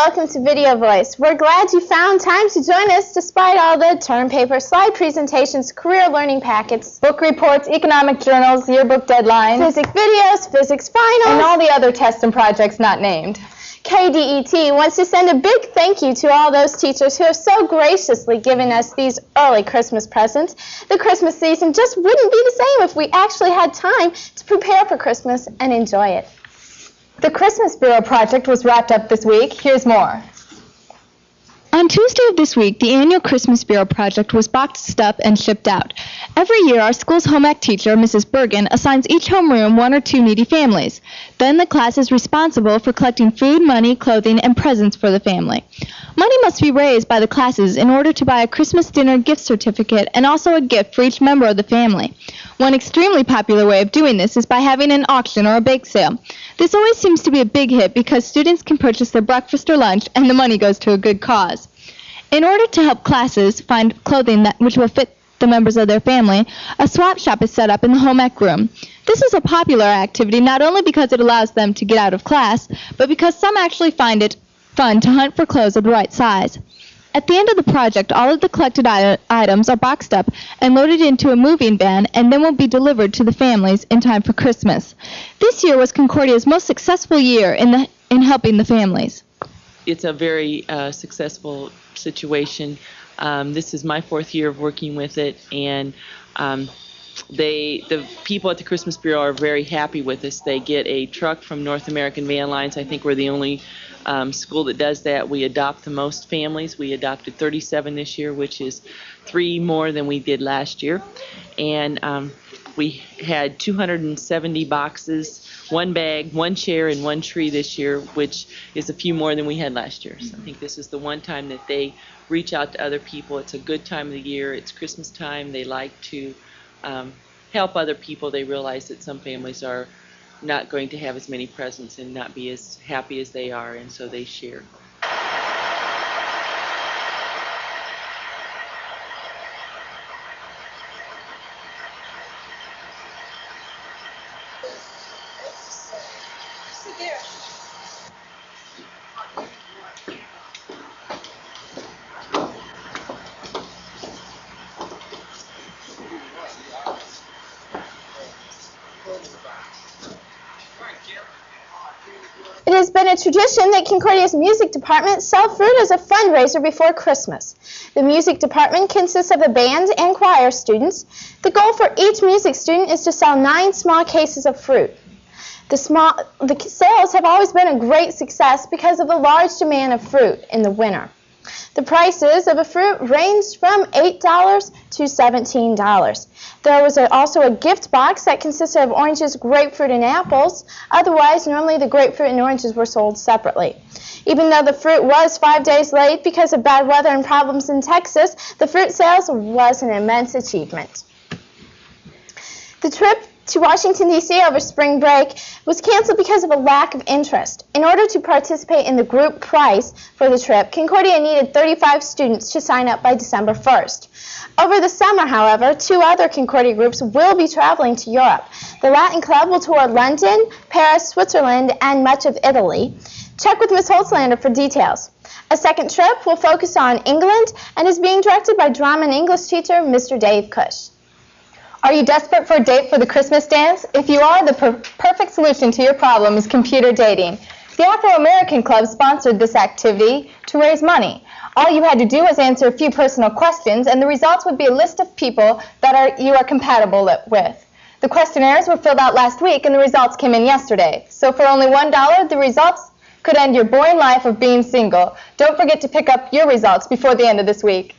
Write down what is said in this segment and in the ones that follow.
welcome to Video Voice. We're glad you found time to join us despite all the term paper, slide presentations, career learning packets, book reports, economic journals, yearbook deadlines, physics videos, physics finals, and all the other tests and projects not named. KDET wants to send a big thank you to all those teachers who have so graciously given us these early Christmas presents. The Christmas season just wouldn't be the same if we actually had time to prepare for Christmas and enjoy it. The Christmas Bureau project was wrapped up this week. Here's more. On Tuesday of this week, the annual Christmas Bureau project was boxed up and shipped out. Every year, our school's home ec teacher, Mrs. Bergen, assigns each homeroom 1 or 2 needy families. Then the class is responsible for collecting food, money, clothing, and presents for the family. Money must be raised by the classes in order to buy a Christmas dinner gift certificate and also a gift for each member of the family. One extremely popular way of doing this is by having an auction or a bake sale. This always seems to be a big hit because students can purchase their breakfast or lunch and the money goes to a good cause. In order to help classes find clothing which will fit the members of their family, a swap shop is set up in the home ec room. This is a popular activity not only because it allows them to get out of class, but because some actually find it fun to hunt for clothes of the right size. At the end of the project, all of the collected items are boxed up and loaded into a moving van and then will be delivered to the families in time for Christmas. This year was Concordia's most successful year in helping the families. It's a very successful situation. This is my 4th year of working with it, and the people at the Christmas Bureau are very happy with us. They get a truck from North American Van Lines. I think we're the only school that does that. We adopt the most families. We adopted 37 this year, which is 3 more than we did last year. And we had 270 boxes, 1 bag, 1 chair, and 1 tree this year, which is a few more than we had last year. So I think this is the one time that they reach out to other people. It's a good time of the year. It's Christmas time. They like to help other people. They realize that some families are not going to have as many presents and not be as happy as they are, and so they share. It has been a tradition that Concordia's music department sell fruit as a fundraiser before Christmas. The music department consists of a band and choir students. The goal for each music student is to sell 9 small cases of fruit. The sales have always been a great success because of the large demand of fruit in the winter. The prices of a fruit ranged from $8 to $17. There was also a gift box that consisted of oranges, grapefruit, and apples. Otherwise, normally the grapefruit and oranges were sold separately. Even though the fruit was 5 days late because of bad weather and problems in Texas, the fruit sales was an immense achievement. The trip to Washington, D.C. over spring break was canceled because of a lack of interest. In order to participate in the group price for the trip, Concordia needed 35 students to sign up by December 1st. Over the summer, however, 2 other Concordia groups will be traveling to Europe. The Latin Club will tour London, Paris, Switzerland, and much of Italy. Check with Ms. Holzlander for details. A second trip will focus on England and is being directed by drama and English teacher Mr. Dave Cush. Are you desperate for a date for the Christmas dance? If you are, the perfect solution to your problem is computer dating. The Afro-American Club sponsored this activity to raise money. All you had to do was answer a few personal questions, and the results would be a list of people that you are compatible with. The questionnaires were filled out last week, and the results came in yesterday. So for only $1, the results could end your boring life of being single. Don't forget to pick up your results before the end of this week.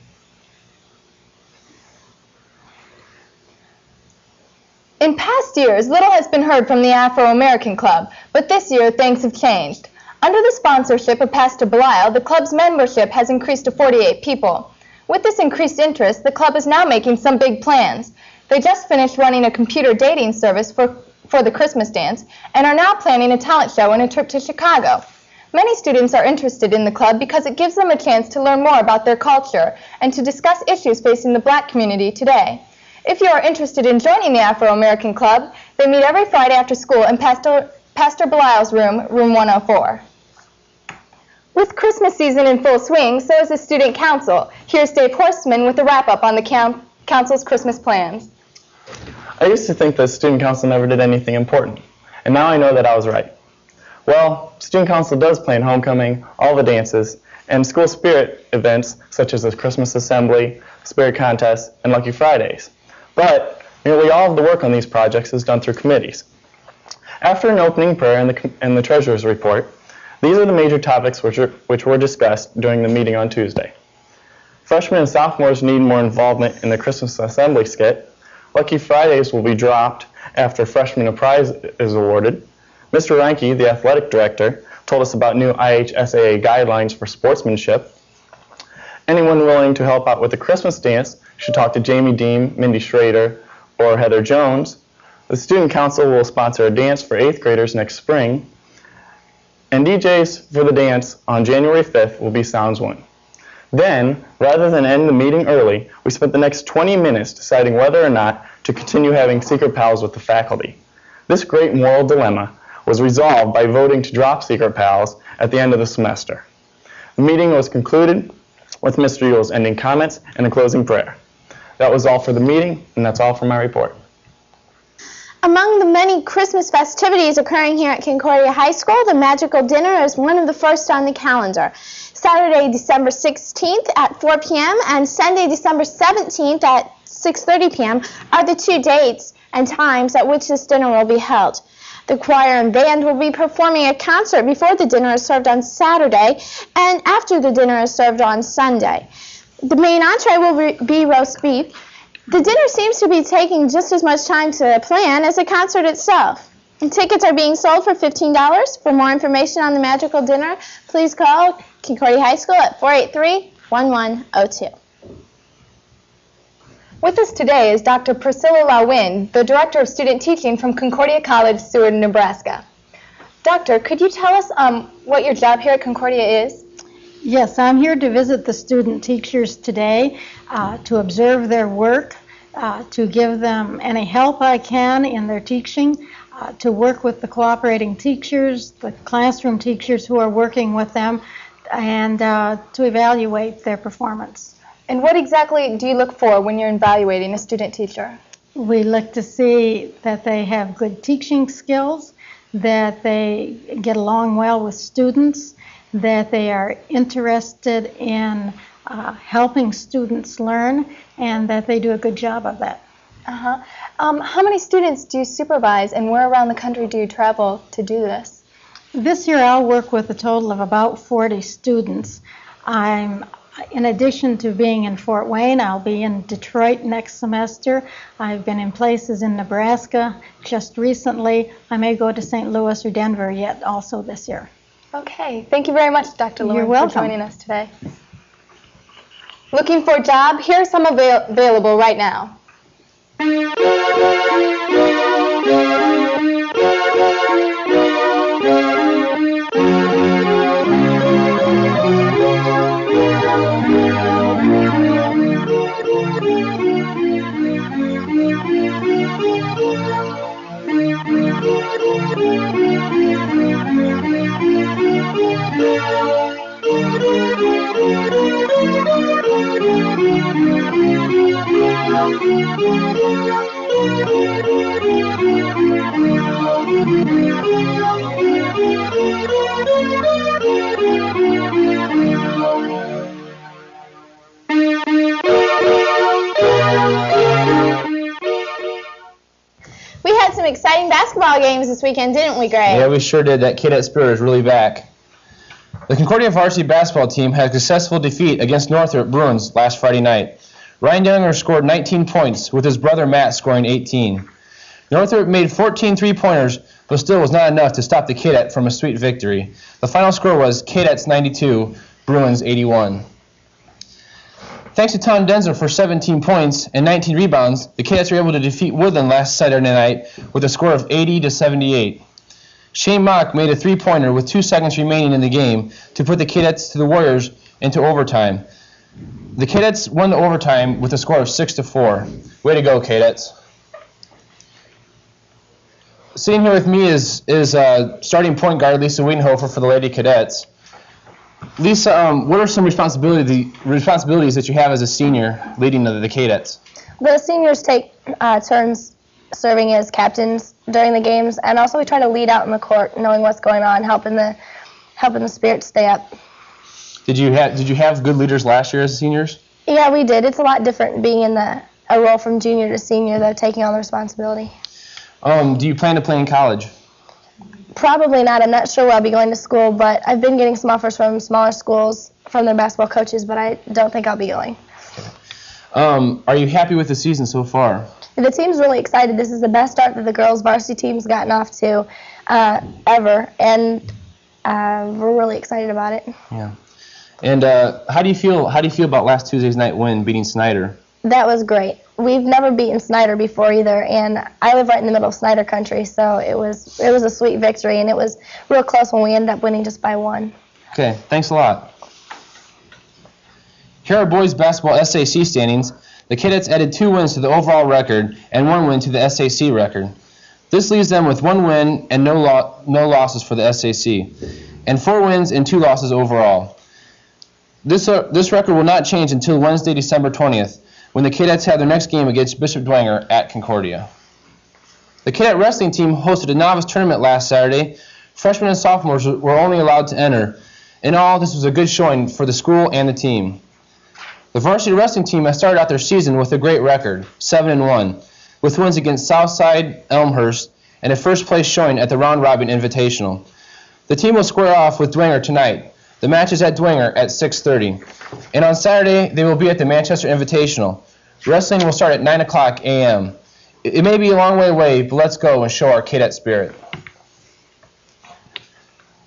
In past years, little has been heard from the Afro-American Club, but this year things have changed. Under the sponsorship of Pastor Belial, the club's membership has increased to 48 people. With this increased interest, the club is now making some big plans. They just finished running a computer dating service for the Christmas dance and are now planning a talent show and a trip to Chicago. Many students are interested in the club because it gives them a chance to learn more about their culture and to discuss issues facing the black community today. If you are interested in joining the Afro-American Club, they meet every Friday after school in Pastor Belial's room, room 104. With Christmas season in full swing, so is the Student Council. Here's Dave Horstman with a wrap-up on the Council's Christmas plans. I used to think that Student Council never did anything important, and now I know that I was right. Well, Student Council does plan homecoming, all the dances, and school spirit events such as the Christmas Assembly, Spirit Contest, and Lucky Fridays. But nearly all of the work on these projects is done through committees. After an opening prayer and the Treasurer's report, these are the major topics which were discussed during the meeting on Tuesday. Freshmen and sophomores need more involvement in the Christmas Assembly skit. Lucky Fridays will be dropped after freshman a prize is awarded. Mr. Reinke, the athletic director, told us about new IHSAA guidelines for sportsmanship. Anyone willing to help out with the Christmas dance should talk to Jamie Deem, Mindy Schrader, or Heather Jones. The Student Council will sponsor a dance for 8th graders next spring. And DJs for the dance on January 5th will be Sounds One. Then, rather than end the meeting early, we spent the next 20 minutes deciding whether or not to continue having secret pals with the faculty. This great moral dilemma was resolved by voting to drop secret pals at the end of the semester. The meeting was concluded with Mr. Yule's ending comments and a closing prayer. That was all for the meeting, and that's all for my report. Among the many Christmas festivities occurring here at Concordia High School, the Magical Dinner is one of the first on the calendar. Saturday, December 16th at 4 p.m. and Sunday, December 17th at 6:30 p.m. are the two dates and times at which this dinner will be held. The choir and band will be performing a concert before the dinner is served on Saturday and after the dinner is served on Sunday. The main entree will be roast beef. The dinner seems to be taking just as much time to plan as the concert itself. And tickets are being sold for $15. For more information on the Magical Dinner, please call Concordia High School at 483-1102. With us today is Dr. Priscilla Lawin, the Director of Student Teaching from Concordia College, Seward, Nebraska. Doctor, could you tell us what your job here at Concordia is? Yes, I'm here to visit the student teachers today, to observe their work, to give them any help I can in their teaching, to work with the cooperating teachers, the classroom teachers who are working with them, and to evaluate their performance. And what exactly do you look for when you're evaluating a student teacher? We look to see that they have good teaching skills, that they get along well with students, that they are interested in helping students learn, and that they do a good job of that. How many students do you supervise, and where around the country do you travel to do this? This year I'll work with a total of about 40 students. In addition to being in Fort Wayne, I'll be in Detroit next semester. I've been in places in Nebraska just recently. I may go to St. Louis or Denver yet also this year. Okay, thank you very much, Dr. Lawin, You're welcome. for joining us today. Looking for a job? Here are some available right now. We had some exciting basketball games this weekend, didn't we, Greg? Yeah, we sure did. That Cadet spirit is really back. The Concordia varsity basketball team had a successful defeat against Northrop Bruins last Friday night. Ryan Younger scored 19 points, with his brother Matt scoring 18. Northrop made 14 three-pointers, but still was not enough to stop the Cadet from a sweet victory. The final score was Cadets 92, Bruins 81. Thanks to Tom Denzer for 17 points and 19 rebounds, the Cadets were able to defeat Woodland last Saturday night with a score of 80-78. Shane Mock made a three-pointer with 2 seconds remaining in the game to put the Cadets to the Warriors into overtime. The Cadets won the overtime with a score of 6-4. Way to go, Cadets. Sitting here with me is starting point guard Lisa Wiedenhofer for the Lady Cadets. Lisa, what are some responsibilities that you have as a senior leading the cadets? The seniors take turns serving as captains during the games, and also we try to lead out in the court, knowing what's going on, helping the spirit stay up. Did you have good leaders last year as seniors? Yeah, we did. It's a lot different being in a role from junior to senior, though, taking on the responsibility. Do you plan to play in college? Probably not. I'm not sure where I'll be going to school, but I've been getting some offers from smaller schools from their basketball coaches, but I don't think I'll be going. Are you happy with the season so far? The team's really excited. This is the best start that the girls' varsity team's gotten off to ever, and we're really excited about it. Yeah. And how do you feel about last Tuesday's night win, beating Snyder? That was great. We've never beaten Snyder before either, and I live right in the middle of Snyder country, so it was a sweet victory, and it was real close when we ended up winning just by 1. Okay, thanks a lot. Here are boys basketball SAC standings. The Cadets added 2 wins to the overall record and 1 win to the SAC record. This leaves them with 1 win and no losses for the SAC, and 4 wins and 2 losses overall. This record will not change until Wednesday, December 20th, when the Cadets have their next game against Bishop Dwenger at Concordia. The Cadet wrestling team hosted a novice tournament last Saturday. Freshmen and sophomores were only allowed to enter. In all, this was a good showing for the school and the team. The varsity wrestling team has started out their season with a great record, 7-1, with wins against Southside, Elmhurst, and a first-place showing at the Round Robin Invitational. The team will square off with Dwenger tonight. The match is at Dwenger at 6:30. And on Saturday, they will be at the Manchester Invitational. Wrestling will start at 9 o'clock a.m. It may be a long way away, but let's go and show our cadet spirit.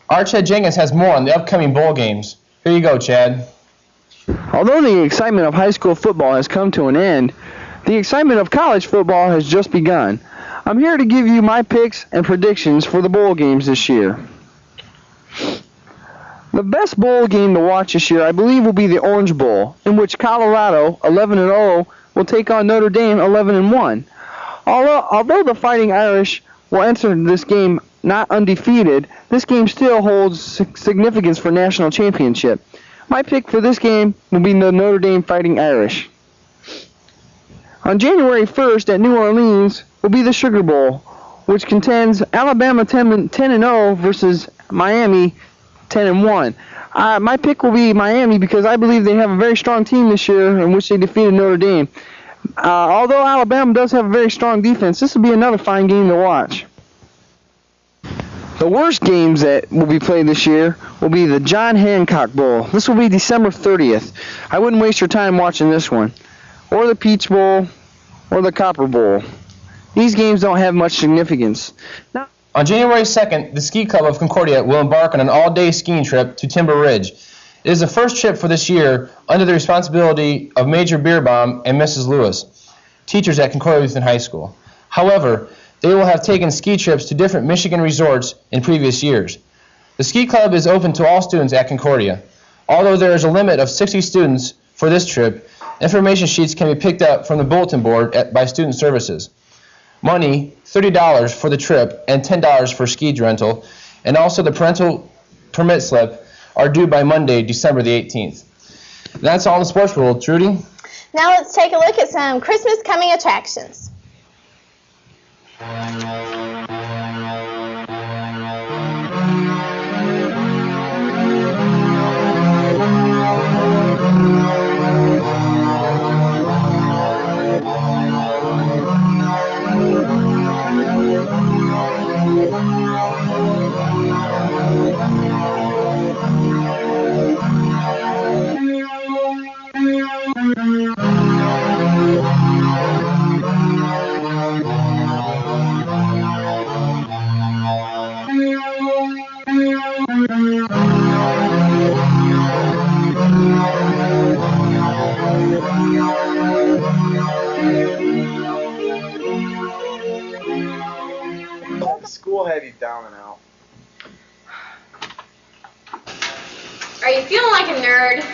Our Chad Jenkins has more on the upcoming bowl games. Here you go, Chad. Although the excitement of high school football has come to an end, the excitement of college football has just begun. I'm here to give you my picks and predictions for the bowl games this year. The best bowl game to watch this year, I believe, will be the Orange Bowl, in which Colorado, 11-0, will take on Notre Dame, 11-1. Although the Fighting Irish will enter this game not undefeated, this game still holds significance for national championship. My pick for this game will be the Notre Dame Fighting Irish. On January 1st at New Orleans will be the Sugar Bowl, which contends Alabama 10-0 versus Miami 10-1. My pick will be Miami because I believe they have a very strong team this year in which they defeated Notre Dame. Although Alabama does have a very strong defense, this will be another fine game to watch. The worst games that will be played this year will be the John Hancock Bowl. This will be December 30th. I wouldn't waste your time watching this one. Or the Peach Bowl, or the Copper Bowl. These games don't have much significance. Now, on January 2nd, the Ski Club of Concordia will embark on an all-day skiing trip to Timber Ridge. It is the first trip for this year under the responsibility of Major Beerbaum and Mrs. Lewis, teachers at Concordia Lutheran High School. However, they will have taken ski trips to different Michigan resorts in previous years. The ski club is open to all students at Concordia. Although there is a limit of 60 students for this trip, information sheets can be picked up from the bulletin board by Student Services. Money, $30 for the trip and $10 for ski rental, and also the parental permit slip are due by Monday, December the 18th. That's all in the sports world. Trudy? Now let's take a look at some Christmas coming attractions. School have you down and out? Are you feeling like a nerd?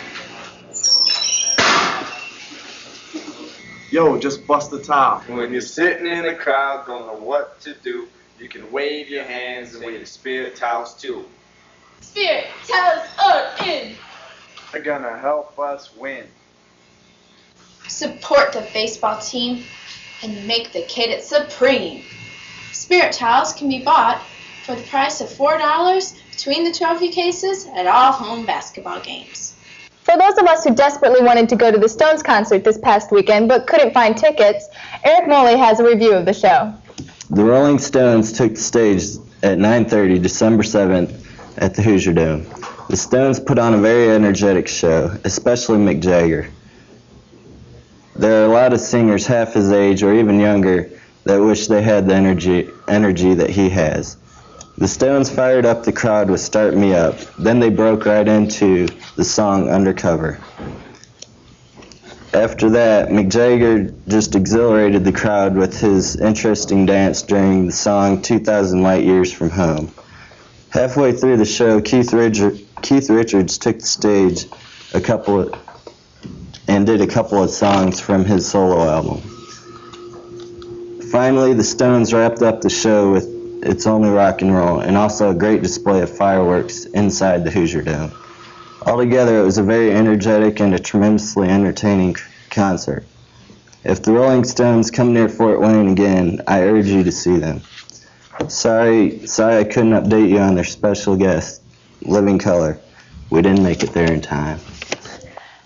Yo, just bust the top. When you're sitting in a crowd, don't know what to do, you can wave your hands and wave the spirit towels too. Spirit, tell us are in. They're gonna help us win. Support the baseball team and make the cadets supreme. Spirit towels can be bought for the price of $4 between the trophy cases at all home basketball games. For those of us who desperately wanted to go to the Stones concert this past weekend but couldn't find tickets, Eric Moley has a review of the show. The Rolling Stones took the stage at 9:30 December 7th at the Hoosier Dome. The Stones put on a very energetic show, especially Mick Jagger. There are a lot of singers half his age or even younger that wish they had the energy that he has. The Stones fired up the crowd with Start Me Up, then they broke right into the song Undercover. After that, Mick Jagger just exhilarated the crowd with his interesting dance during the song 2,000 Light Years from Home. Halfway through the show, Keith Richards took the stage and did a couple of songs from his solo album. Finally, the Stones wrapped up the show with It's Only Rock and Roll, and also a great display of fireworks inside the Hoosier Dome. Altogether, it was a very energetic and a tremendously entertaining concert. If the Rolling Stones come near Fort Wayne again, I urge you to see them. Sorry I couldn't update you on their special guest, Living Colour. We didn't make it there in time.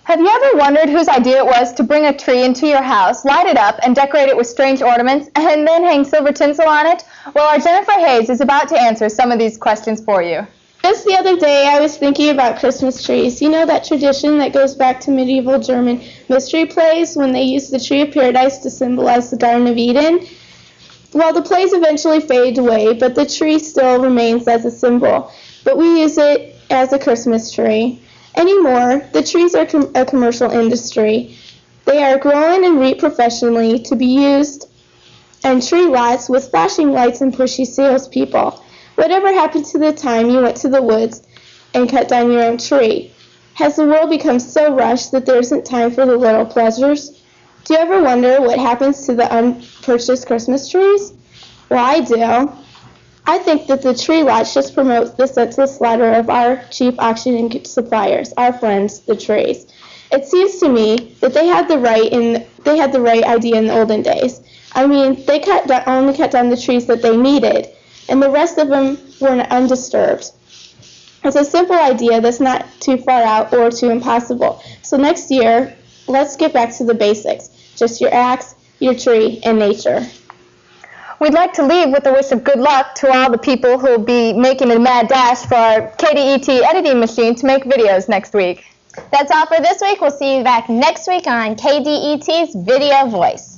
Have you ever wondered whose idea it was to bring a tree into your house, light it up, and decorate it with strange ornaments, and then hang silver tinsel on it? Well, our Jennifer Hayes is about to answer some of these questions for you. Just the other day, I was thinking about Christmas trees. You know that tradition that goes back to medieval German mystery plays when they used the tree of paradise to symbolize the Garden of Eden? Well, the plays eventually fade away, but the tree still remains as a symbol. But we use it as a Christmas tree. Anymore, the trees are a commercial industry. They are grown and reaped professionally to be used in tree lots with flashing lights and pushy salespeople. Whatever happened to the time you went to the woods and cut down your own tree? Has the world become so rushed that there isn't time for the little pleasures? Do you ever wonder what happens to the unpurchased Christmas trees? Well, I do. I think that the tree lots just promote the senseless slaughter of our cheap auctioning suppliers, our friends, the trees. It seems to me that they had the right idea in the olden days. I mean, they only cut down the trees that they needed, and the rest of them were undisturbed. It's a simple idea that's not too far out or too impossible. So next year, let's get back to the basics. Just your axe, your tree, and nature. We'd like to leave with a wish of good luck to all the people who will be making a mad dash for our KDET editing machine to make videos next week. That's all for this week. We'll see you back next week on KDET's Video Voice.